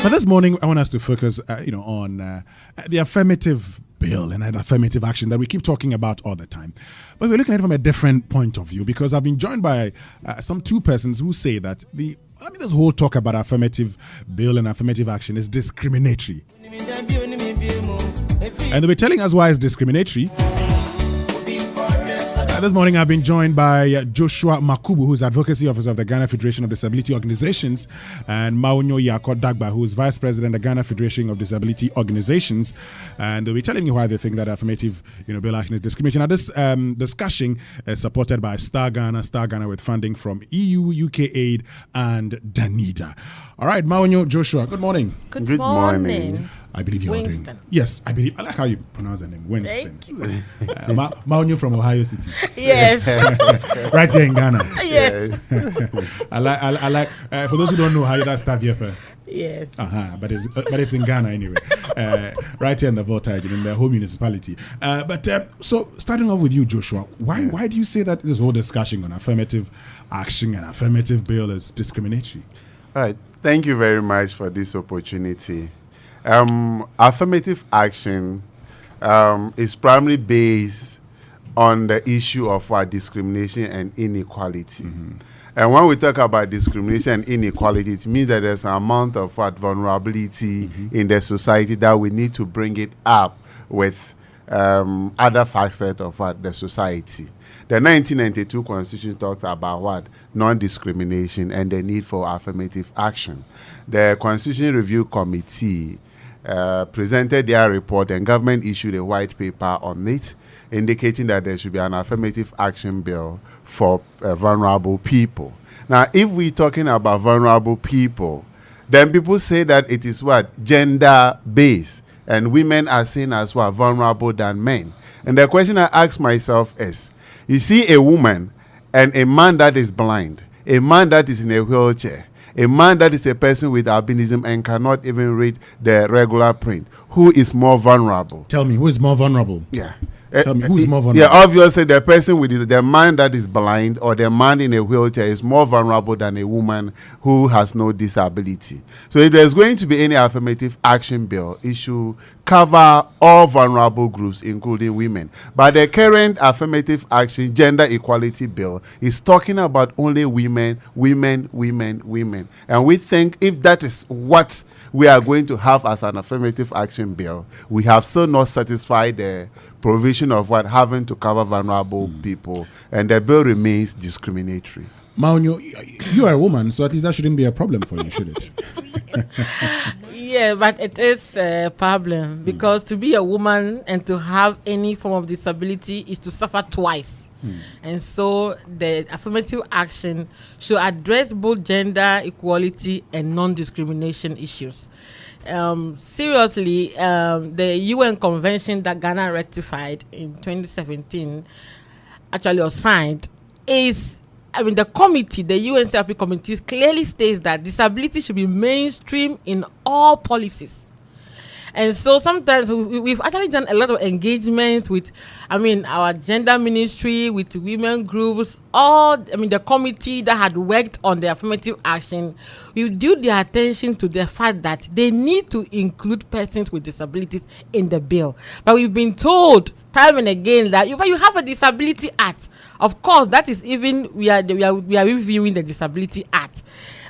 But this morning, I want us to focus, on the affirmative bill and affirmative action that we keep talking about all the time. But we're looking at it from a different point of view because I've been joined by some two persons who say that this whole talk about affirmative bill and affirmative action is discriminatory. And they'll be telling us why it's discriminatory. This morning, I've been joined by Joshua Makubu, who's Advocacy Officer of the Ghana Federation of Disability Organizations, and Maonyo Yako Dagba, who's Vice President of the Ghana Federation of Disability Organizations. And they'll be telling me why they think that affirmative bill action is discrimination. Now, this discussion is supported by Star Ghana with funding from EU, UK Aid, and Danida. All right, Maonyo, Joshua, good morning. Good morning. I believe you're Winston. ordering. Yes, I like how you pronounce the name, Winston. Maonyo from Ohio City. Yes. Right here in Ghana. Yes. I like. For those who don't know, how that's Taviepe. Yes. But it's in Ghana anyway. Right here in the Voltage, in the whole municipality. So starting off with you, Joshua, why do you say that this whole discussion on affirmative action and affirmative bill is discriminatory? All right. Thank you very much for this opportunity. Affirmative action is primarily based on the issue of discrimination and inequality. Mm-hmm. And when we talk about discrimination and inequality, it means that there's an amount of vulnerability in the society that we need to bring it up with other facets of the society. The 1992 Constitution talks about non-discrimination and the need for affirmative action. The Constitution Review Committee presented their report, and government issued a white paper on it, indicating that there should be an affirmative action bill for vulnerable people. Now, if we're talking about vulnerable people, then people say that it is gender-based, and women are seen as vulnerable than men. And the question I ask myself is, you see a woman and a man that is blind, a man that is in a wheelchair, a man that is a person with albinism and cannot even read the regular print, who is more vulnerable? Tell me, who is more vulnerable? Yeah. Tell me, who's more vulnerable? Yeah, obviously the person with the man that is blind or the man in a wheelchair is more vulnerable than a woman who has no disability. So if there's going to be any affirmative action bill, it should cover all vulnerable groups, including women. But the current affirmative action gender equality bill is talking about only women. And we think if that is what we are going to have as an affirmative action bill, we have still not satisfied the provision of having to cover vulnerable people, and the bill remains discriminatory. Maonyo, you are a woman, so at least that shouldn't be a problem for you, should it? Yeah, but it is a problem because to be a woman and to have any form of disability is to suffer twice. And so the affirmative action should address both gender equality and non-discrimination issues. Seriously, the UN convention that Ghana ratified in 2017 actually was signed the committee, the UNCRP committee clearly states that disability should be mainstream in all policies. And so sometimes we've actually done a lot of engagements with, our gender ministry, with women groups, the committee that had worked on the affirmative action. We drew their attention to the fact that they need to include persons with disabilities in the bill. But we've been told time and again that you have a disability act. Of course, that is even, we are reviewing the disability act.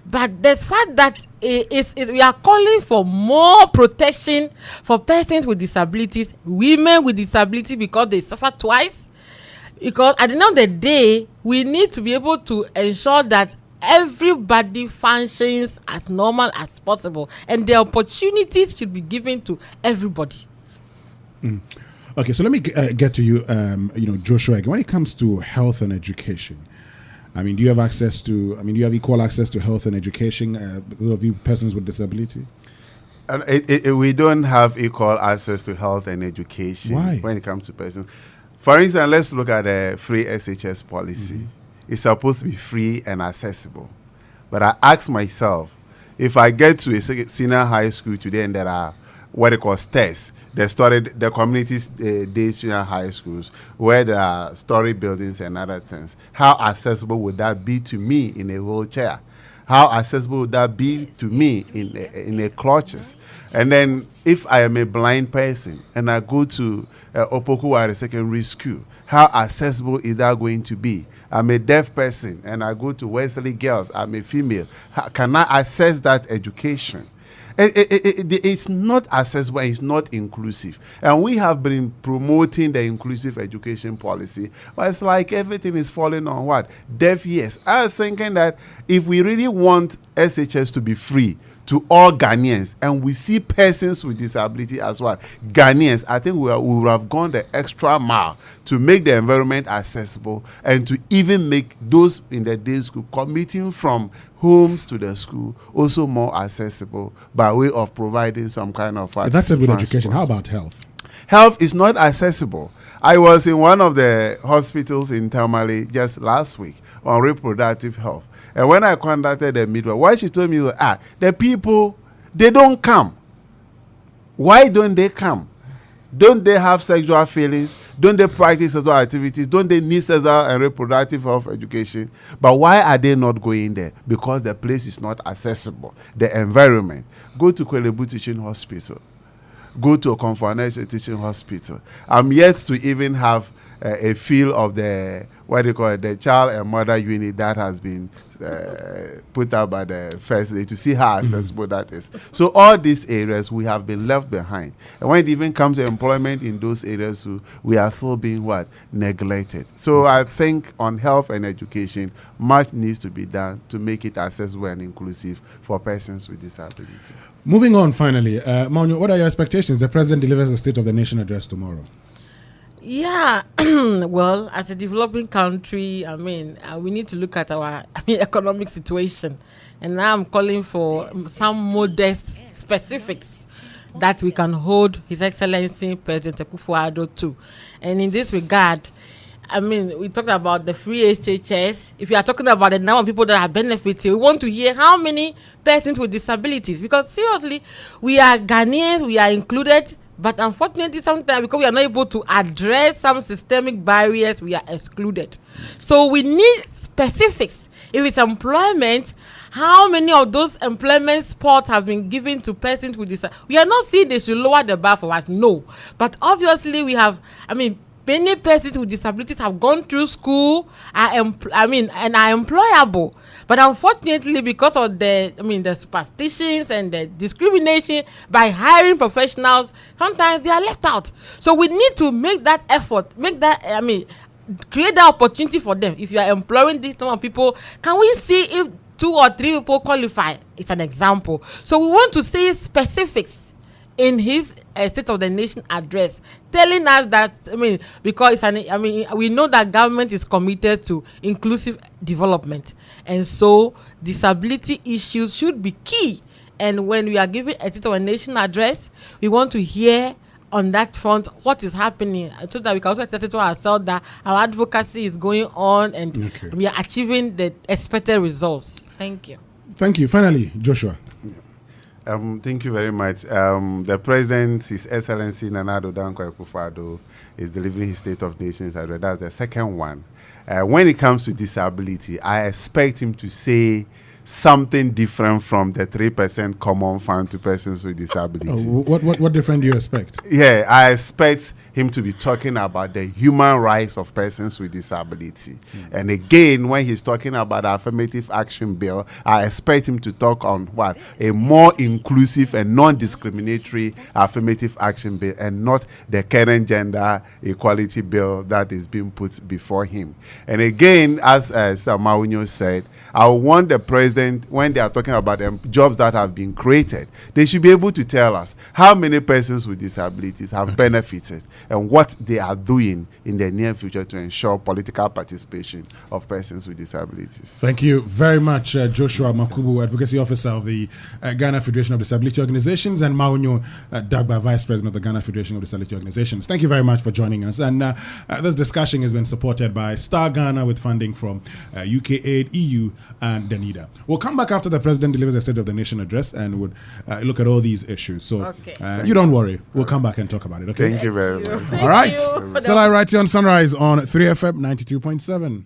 But the fact that we are calling for more protection for persons with disabilities, women with disability, because they suffer twice. Because at the end of the day, we need to be able to ensure that everybody functions as normal as possible, and the opportunities should be given to everybody. Okay, so let me get to you, Joshua. When it comes to health and education, do you have access to? Do you have equal access to health and education? Those of you persons with disability. We don't have equal access to health and education. Why? When it comes to persons. For instance, let's look at the free SHS policy. It's supposed to be free and accessible. But I ask myself, if I get to a senior high school today and there are what they call tests, the community-based junior high schools where there are story buildings and other things, how accessible would that be to me in a wheelchair? How accessible would that be to me in a clutches? And then if I am a blind person and I go to Opoku Secondary School, how accessible is that going to be? I'm a deaf person and I go to Wesley Girls, I'm a female. How can I access that education? It's not accessible, it's not inclusive. And we have been promoting the inclusive education policy, but it's like everything is falling on what? Deaf ears. I was thinking that if we really want SHS to be free to all Ghanaians, and we see persons with disability as well, Ghanaians, I think we would have gone the extra mile to make the environment accessible and to even make those in the day school commuting from homes to the school also more accessible by way of providing some kind of that's it with education. How about health? Health is not accessible. I was in one of the hospitals in Tamale just last week on reproductive health. And when I contacted the midwife, why she told me, the people, they don't come. Why don't they come? Don't they have sexual feelings? Don't they practice sexual activities? Don't they need sexual and reproductive health education? But why are they not going there? Because the place is not accessible. The environment. Go to Kwelebu Teaching Hospital. Go to a Conference Teaching Hospital. I'm yet to even have a feel of the, what they call it, the child and mother unit that has been put out by the first lady to see how accessible that is. So all these areas we have been left behind. And when it even comes to employment in those areas, we are still being what? Neglected. So I think on health and education, much needs to be done to make it accessible and inclusive for persons with disabilities. Moving on finally, Maunyo, what are your expectations? The President delivers the State of the Nation address tomorrow. Yeah, well, as a developing country, we need to look at our economic situation. And now I'm calling for some modest specifics that we can hold His Excellency President Akufo-Addo to. And in this regard, we talked about the free HHS. If you are talking about the number of people that are benefiting, we want to hear how many persons with disabilities. Because seriously, we are Ghanaians, we are included. But unfortunately, sometimes because we are not able to address some systemic barriers, we are excluded. So we need specifics. If it's employment, how many of those employment spots have been given to persons with disabilities? We are not saying they should lower the bar for us, no. But obviously, we have, many persons with disabilities have gone through school, and are employable. But unfortunately, because of the superstitions and the discrimination by hiring professionals, sometimes they are left out. So we need to make that effort, create that opportunity for them. If you are employing these number of people, can we see if 2 or 3 people qualify? It's an example. So we want to see specifics in his State of the Nation address, telling us that because we know that government is committed to inclusive development, and so disability issues should be key. And when we are giving a State of the Nation address, we want to hear on that front what is happening, so that we can also attest to ourselves that our advocacy is going on and we are achieving the expected results. Thank you. Thank you. Finally, Joshua. Thank you very much. The President, His Excellency Nana Addo Dankwa Akufo-Addo, is delivering his State of Nations address. That's the second one. When it comes to disability, I expect him to say something different from the 3% common fund to persons with disability. What different do you expect? Yeah, I expect him to be talking about the human rights of persons with disability. And again, when he's talking about the Affirmative Action Bill, I expect him to talk on what? A more inclusive and non-discriminatory Affirmative Action Bill, and not the current Gender Equality Bill that is being put before him. And again, as Maunyo said, I want the President, when they are talking about jobs that have been created, they should be able to tell us how many persons with disabilities have benefited and what they are doing in the near future to ensure political participation of persons with disabilities. Thank you very much, Joshua Makubu, Advocacy Officer of the Ghana Federation of Disability Organizations, and Maunyo Dagba, Vice President of the Ghana Federation of Disability Organizations. Thank you very much for joining us. And this discussion has been supported by Star Ghana with funding from UK Aid, EU, and Danida. We'll come back after the President delivers a State of the Nation address and would look at all these issues. So you don't worry. We'll come back and talk about it. Okay. Thank you very much. All right. Still I Write You on Sunrise on 3FM 92.7.